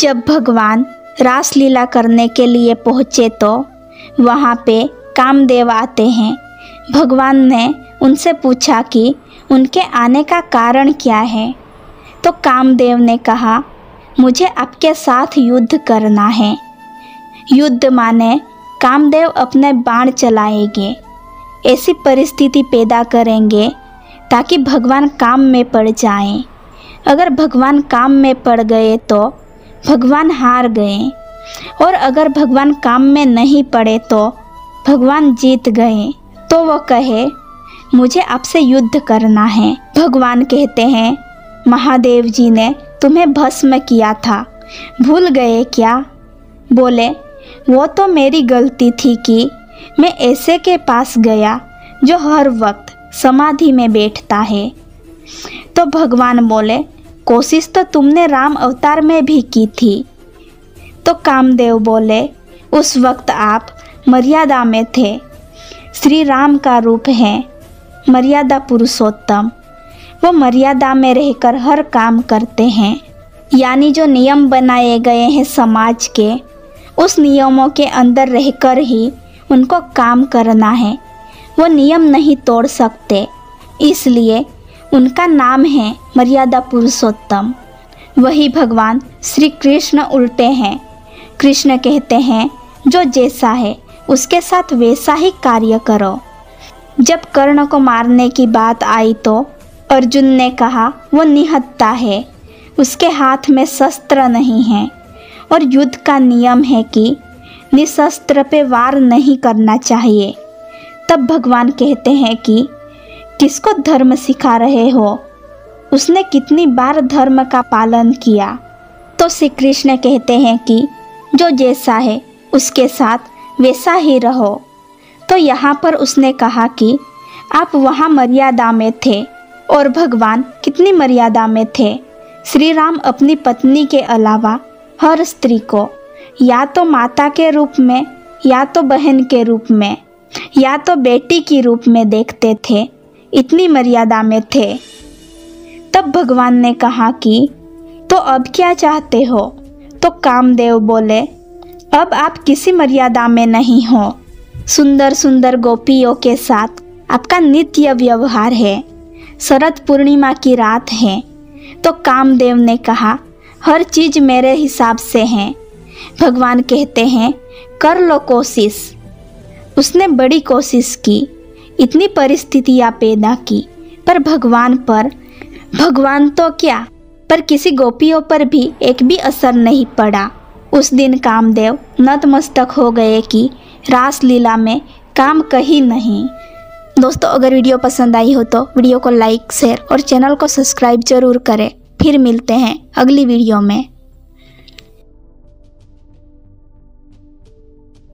जब भगवान रासलीला करने के लिए पहुँचे तो वहाँ पे कामदेव आते हैं। भगवान ने उनसे पूछा कि उनके आने का कारण क्या है। तो कामदेव ने कहा, मुझे आपके साथ युद्ध करना है। युद्ध माने कामदेव अपने बाण चलाएंगे, ऐसी परिस्थिति पैदा करेंगे ताकि भगवान काम में पड़ जाएं। अगर भगवान काम में पड़ गए तो भगवान हार गए, और अगर भगवान काम में नहीं पड़े तो भगवान जीत गए। तो वो कहे, मुझे आपसे युद्ध करना है। भगवान कहते हैं, महादेव जी ने तुम्हें भस्म किया था, भूल गए क्या? बोले, वो तो मेरी गलती थी कि मैं ऐसे के पास गया जो हर वक्त समाधि में बैठता है। तो भगवान बोले, कोशिश तो तुमने राम अवतार में भी की थी। तो कामदेव बोले, उस वक्त आप मर्यादा में थे। श्री राम का रूप है मर्यादा पुरुषोत्तम। वो मर्यादा में रहकर हर काम करते हैं, यानी जो नियम बनाए गए हैं समाज के, उस नियमों के अंदर रहकर ही उनको काम करना है। वो नियम नहीं तोड़ सकते, इसलिए उनका नाम है मर्यादा पुरुषोत्तम। वही भगवान श्री कृष्ण उल्टे हैं। कृष्ण कहते हैं, जो जैसा है उसके साथ वैसा ही कार्य करो। जब कर्ण को मारने की बात आई तो अर्जुन ने कहा, वो निहत्था है, उसके हाथ में शस्त्र नहीं है, और युद्ध का नियम है कि निशस्त्र पे वार नहीं करना चाहिए। तब भगवान कहते हैं कि किसको धर्म सिखा रहे हो? उसने कितनी बार धर्म का पालन किया? तो श्री कृष्ण कहते हैं कि जो जैसा है उसके साथ वैसा ही रहो। तो यहाँ पर उसने कहा कि आप वहाँ मर्यादा में थे, और भगवान कितनी मर्यादा में थे। श्री राम अपनी पत्नी के अलावा हर स्त्री को या तो माता के रूप में, या तो बहन के रूप में, या तो बेटी के रूप में देखते थे। इतनी मर्यादा में थे। तब भगवान ने कहा कि तो अब क्या चाहते हो? तो कामदेव बोले, अब आप किसी मर्यादा में नहीं हो। सुंदर सुंदर गोपियों के साथ आपका नित्य व्यवहार है। शरद पूर्णिमा की रात है। तो कामदेव ने कहा, हर चीज़ मेरे हिसाब से है। भगवान कहते हैं, कर लो कोशिश। उसने बड़ी कोशिश की, इतनी परिस्थितियाँ पैदा की, पर भगवान तो क्या, पर किसी गोपियों पर भी एक भी असर नहीं पड़ा। उस दिन कामदेव नतमस्तक हो गए कि रासलीला में काम कहीं नहीं। दोस्तों, अगर वीडियो पसंद आई हो तो वीडियो को लाइक, शेयर और चैनल को सब्सक्राइब जरूर करें। फिर मिलते हैं अगली वीडियो में।